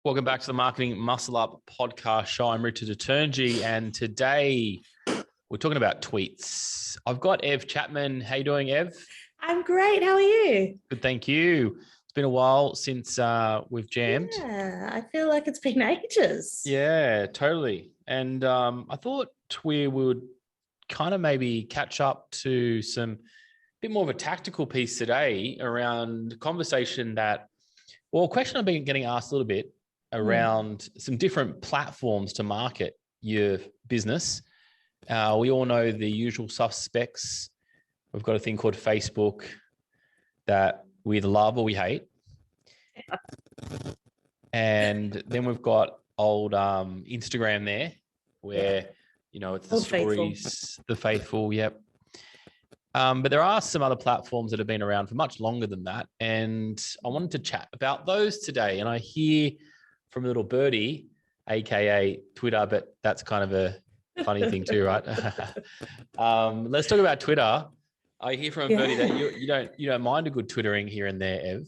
Welcome back to the Marketing Muscle Up podcast show. I'm Richard Eternji, and today we're talking about tweets. I've got Ev Chapman. How you doing, Ev? I'm great. How are you? Good, thank you. It's been a while since we've jammed. Yeah, I feel like it's been ages. Yeah, totally. And I thought we would kind of maybe catch up to some bit more of a tactical piece today around conversation that, well, a question I've been getting asked a little bit around some different platforms to market your business. We all know the usual suspects. We've got a thing called Facebook that we either love or we hate. And then we've got old Instagram there where, you know, it's the stories, the faithful, yep. But there are some other platforms that have been around for much longer than that. And I wanted to chat about those today. And I hear from a little birdie, AKA Twitter, but that's kind of a funny thing too, right? Let's talk about Twitter. I hear from a birdie that you don't mind a good Twittering here and there, Ev.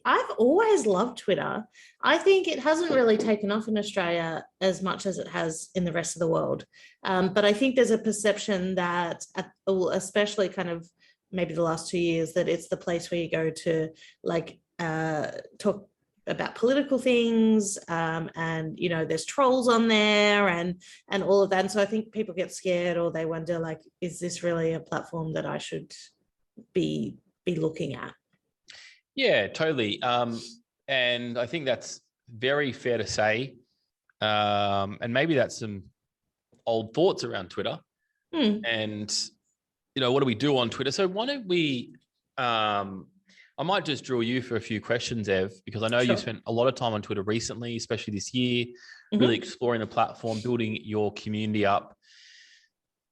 I've always loved Twitter. I think it hasn't really taken off in Australia as much as it has in the rest of the world. But I think there's a perception that, especially kind of maybe the last 2 years, that it's the place where you go to like talk about political things, and you know there's trolls on there and all of that. And so I think people get scared, or they wonder, like, is this really a platform that I should be looking at? Yeah, totally. And I think that's very fair to say. And maybe that's some old thoughts around Twitter. And you know, what do we do on Twitter? So why don't we I might just drill you for a few questions, Ev, because I know you've spent a lot of time on Twitter recently, especially this year, really exploring the platform, building your community up.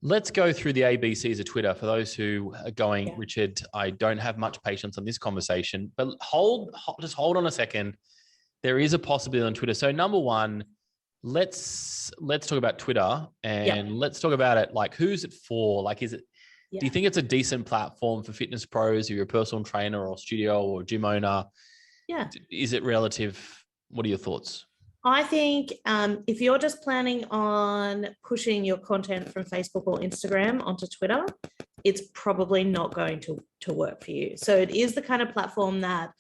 Let's go through the ABCs of Twitter for those who are going, Richard, I don't have much patience on this conversation, but just hold on a second. There is a possibility on Twitter. So number one, let's talk about Twitter and let's talk about it. Like, who's it for? Like, do you think it's a decent platform for fitness pros, or you're a personal trainer or studio or gym owner? Yeah. Is it relative? What are your thoughts? I think if you're just planning on pushing your content from Facebook or Instagram onto Twitter, it's probably not going to work for you. So it is the kind of platform that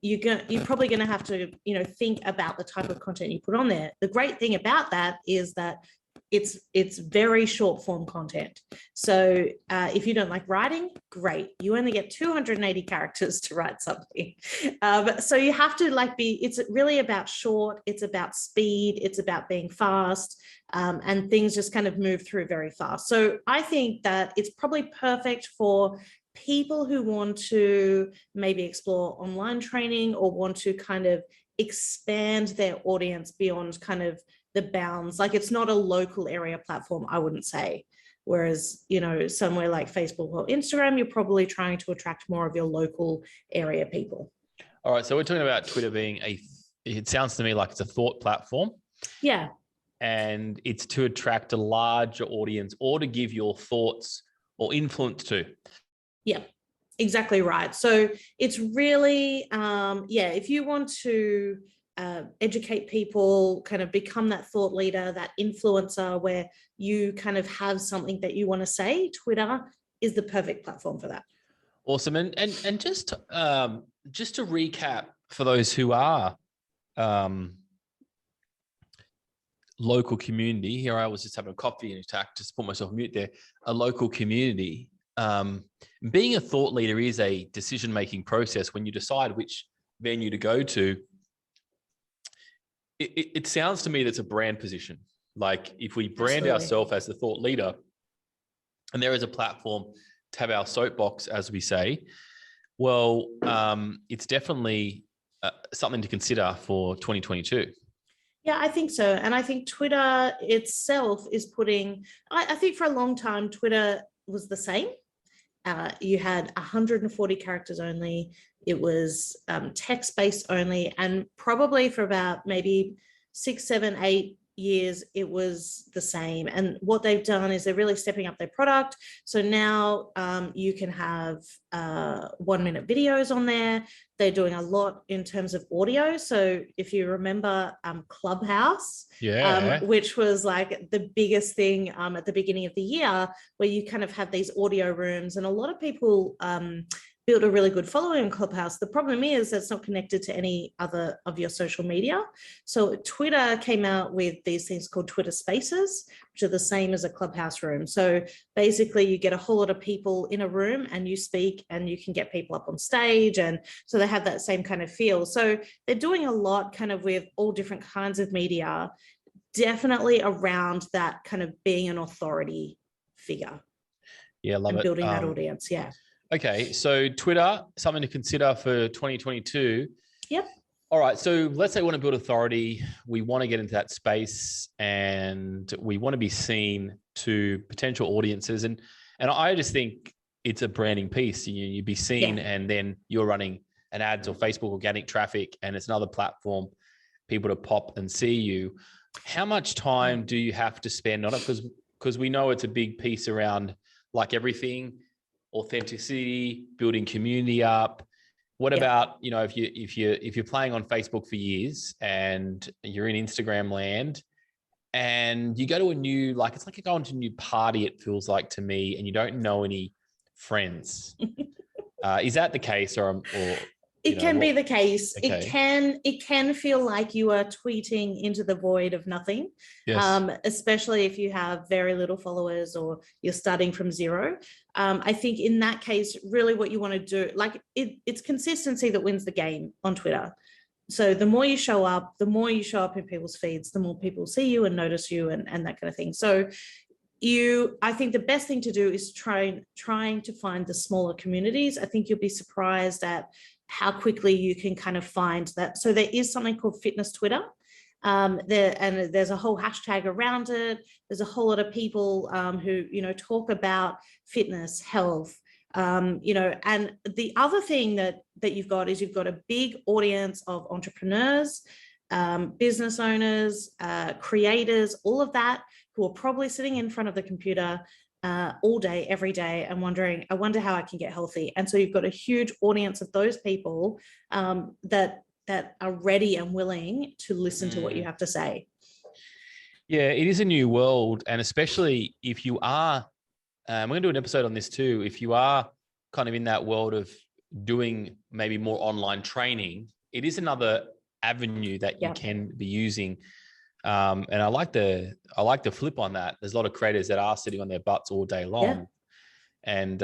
you're probably going to have to, think about the type of content you put on there. The great thing about that is that it's very short form content. So if you don't like writing, great. You only get 280 characters to write something. So you have to it's really about short, it's about speed, it's about being fast, and things just kind of move through very fast. So I think that it's probably perfect for people who want to maybe explore online training, or want to kind of expand their audience beyond kind of the bounds. Like, it's not a local area platform, I wouldn't say. Whereas, somewhere like Facebook or Instagram, you're probably trying to attract more of your local area people. All right. So we're talking about Twitter being it sounds to me like it's a thought platform. Yeah. And it's to attract a larger audience, or to give your thoughts or influence to. Yeah, exactly right. So it's really, if you want to educate people, kind of become that thought leader, that influencer, where you kind of have something that you want to say, Twitter is the perfect platform for that. Awesome. And just to recap for those who are local community, here I was just having a coffee and just put myself on mute there, a local community. Being a thought leader is a decision-making process. When you decide which venue to go to, it sounds to me that's a brand position. Like, if we brand ourselves as the thought leader, and there is a platform to have our soapbox, as we say, well, it's definitely something to consider for 2022. Yeah, I think so. And I think Twitter itself is putting, I think for a long time, Twitter was the same. You had 140 characters only. It was text-based only. And probably for about maybe 6, 7, 8 years, it was the same. And what they've done is they're really stepping up their product. So now you can have 1-minute videos on there. They're doing a lot in terms of audio. So if you remember Clubhouse, which was like the biggest thing at the beginning of the year, where you kind of have these audio rooms, and a lot of people built a really good following on Clubhouse. The problem is that's not connected to any other of your social media. So Twitter came out with these things called Twitter Spaces, which are the same as a Clubhouse room. So basically you get a whole lot of people in a room and you speak and you can get people up on stage. And so they have that same kind of feel. So they're doing a lot kind of with all different kinds of media, definitely around that kind of being an authority figure. Yeah, love it. Building that audience, yeah. Okay, so Twitter, something to consider for 2022. Yep. All right, so let's say we want to build authority. We want to get into that space and we want to be seen to potential audiences. And I just think it's a branding piece. You'd be seen and then you're running an ads or Facebook organic traffic and it's another platform, people to pop and see you. How much time do you have to spend on it? Because we know it's a big piece around, like everything, authenticity, building community up. What about, you know, if you're playing on Facebook for years and you're in Instagram land and you go to a new, like, it's like you're going to a new party, it feels like to me, and you don't know any friends. Is that the case, or it can be the case? Okay. It can feel like you are tweeting into the void of nothing, especially if you have very little followers or you're starting from zero. I think in that case, really what you want to do, like it's consistency that wins the game on Twitter. So the more you show up in people's feeds, the more people see you and notice you and that kind of thing. So I think the best thing to do is trying to find the smaller communities. I think you'll be surprised at how quickly you can kind of find that. So there is something called Fitness Twitter. There's a whole hashtag around it. There's a whole lot of people who, you know, talk about fitness, health, you know, and the other thing that you've got is you've got a big audience of entrepreneurs, business owners, creators, all of that, who are probably sitting in front of the computer all day, every day, and wondering, I wonder how I can get healthy. And so you've got a huge audience of those people that are ready and willing to listen to what you have to say. Yeah, it is a new world. And especially if you are, we're going to do an episode on this too, if you are kind of in that world of doing maybe more online training, it is another avenue that you can be using. And I like the flip on that. There's a lot of creators that are sitting on their butts all day long and,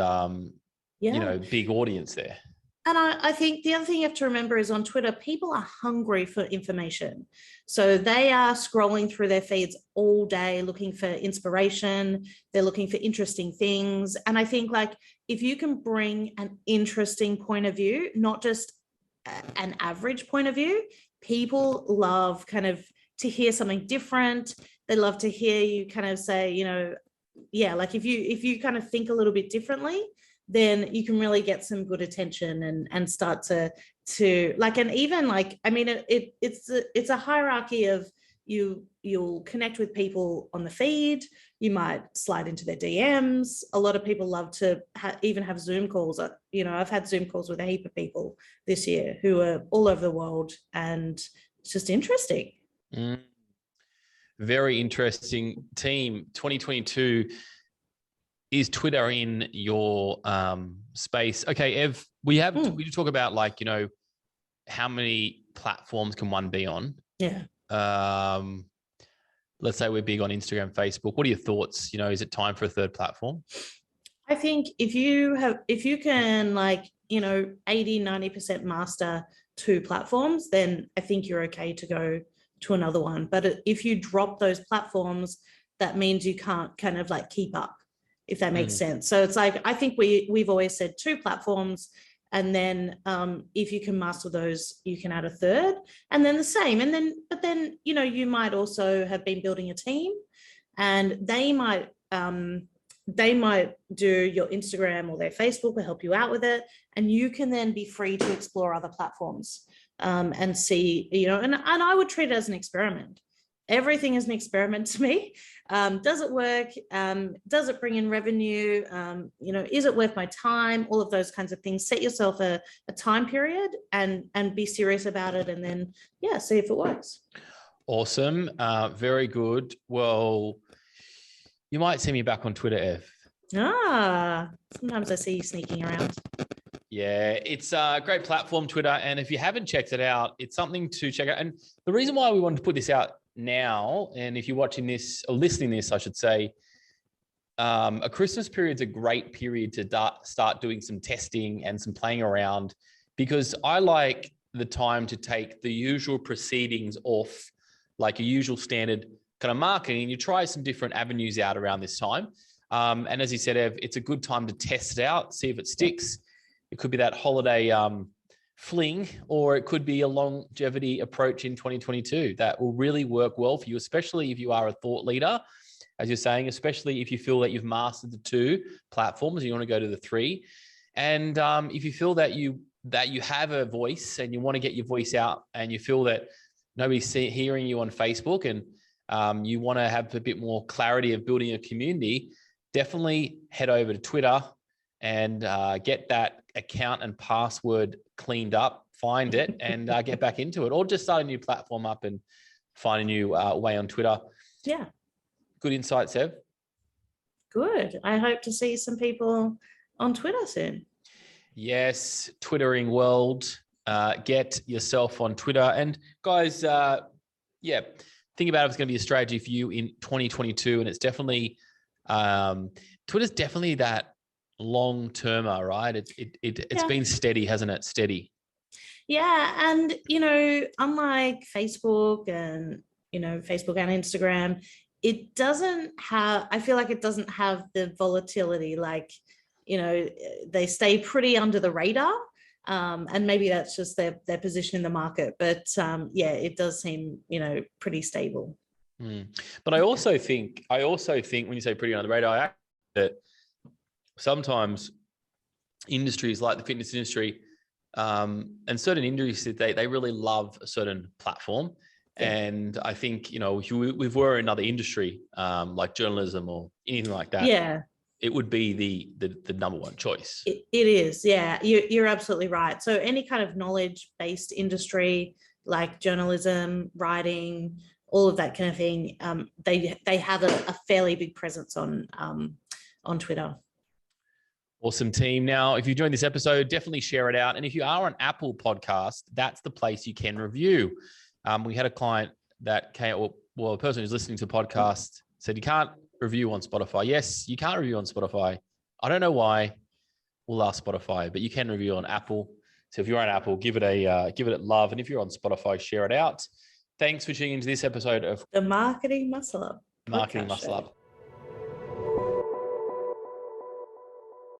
you know, big audience there. And I think the other thing you have to remember is on Twitter, people are hungry for information. So they are scrolling through their feeds all day looking for inspiration. They're looking for interesting things. And I think, like, if you can bring an interesting point of view, not just an average point of view, people love kind of to hear something different. They love to hear you kind of say, you know, like if you kind of think a little bit differently, then you can really get some good attention and start to like, and even like, I mean, it's a hierarchy of you'll connect with people on the feed. You might slide into their DMs. A lot of people love to even have Zoom calls. You know, I've had Zoom calls with a heap of people this year who are all over the world, and it's just interesting. Very interesting. Team 2022. Is Twitter in your space? Okay, Ev, we talk about, like, you know, how many platforms can one be on? Yeah. Let's say we're big on Instagram, Facebook. What are your thoughts? You know, is it time for a third platform? I think if you can, like, you know, 80-90% master 2 platforms, then I think you're okay to go to another one. But if you drop those platforms, that means you can't kind of like keep up, if that makes sense. So it's like, I think we've always said 2 platforms, and then if you can master those, you can add a third, and then the same. But then, you know, you might also have been building a team, and they might do your Instagram or their Facebook will help you out with it, and you can then be free to explore other platforms and see, you know, and I would treat it as an experiment. everything is an experiment to me. Does it work? Does it bring in revenue? Is it worth my time? All of those kinds of things. Set yourself a time period and be serious about it, and then see if it works. Awesome. Very good. Well, you might see me back on Twitter, Ev. Sometimes I see you sneaking around. Yeah, it's a great platform, Twitter. And if you haven't checked it out, it's something to check out. And the reason why we wanted to put this out now, and if you're watching this or listening to this, I should say, a Christmas period is a great period to start doing some testing and some playing around, because I like the time to take the usual proceedings off, like a usual standard kind of marketing. You try some different avenues out around this time. And as you said, Ev, it's a good time to test it out, see if it sticks. It could be that holiday fling, or it could be a longevity approach in 2022 that will really work well for you, especially if you are a thought leader, as you're saying, especially if you feel that you've mastered the 2 platforms and you want to go to the 3. And if you feel that you have a voice and you want to get your voice out, and you feel that nobody's hearing you on Facebook, and you want to have a bit more clarity of building a community, definitely head over to Twitter and get that account and password cleaned up, find it, and get back into it, or just start a new platform up and find a new way on Twitter. Yeah. Good insight, Seb. Good. I hope to see some people on Twitter soon. Yes, Twittering world. Get yourself on Twitter. And guys, think about if it's going to be a strategy for you in 2022. And it's definitely, Twitter's definitely that long-termer, right? It's been steady, hasn't it? Steady. Yeah. And, unlike Facebook and Instagram, I feel like it doesn't have the volatility, like, they stay pretty under the radar. And maybe that's just their position in the market. But it does seem, pretty stable. But I also think when you say pretty under the radar, that sometimes industries like the fitness industry and certain industries, they really love a certain platform. Yeah. And I think, if we were another industry like journalism or anything like that, it would be the number one choice. It is. Yeah, you're absolutely right. So any kind of knowledge-based industry like journalism, writing, all of that kind of thing, they have a fairly big presence on Twitter. Awesome, team. Now, if you joined this episode, definitely share it out. And if you are on Apple Podcast, that's the place you can review. We had a client that came, a person who's listening to the podcast said, you can't review on Spotify. Yes, you can't review on Spotify. I don't know why. We'll ask Spotify, but you can review on Apple. So if you're on Apple, give it a love. And if you're on Spotify, share it out. Thanks for tuning into this episode of The Marketing Muscle Up. Marketing Muscle Up.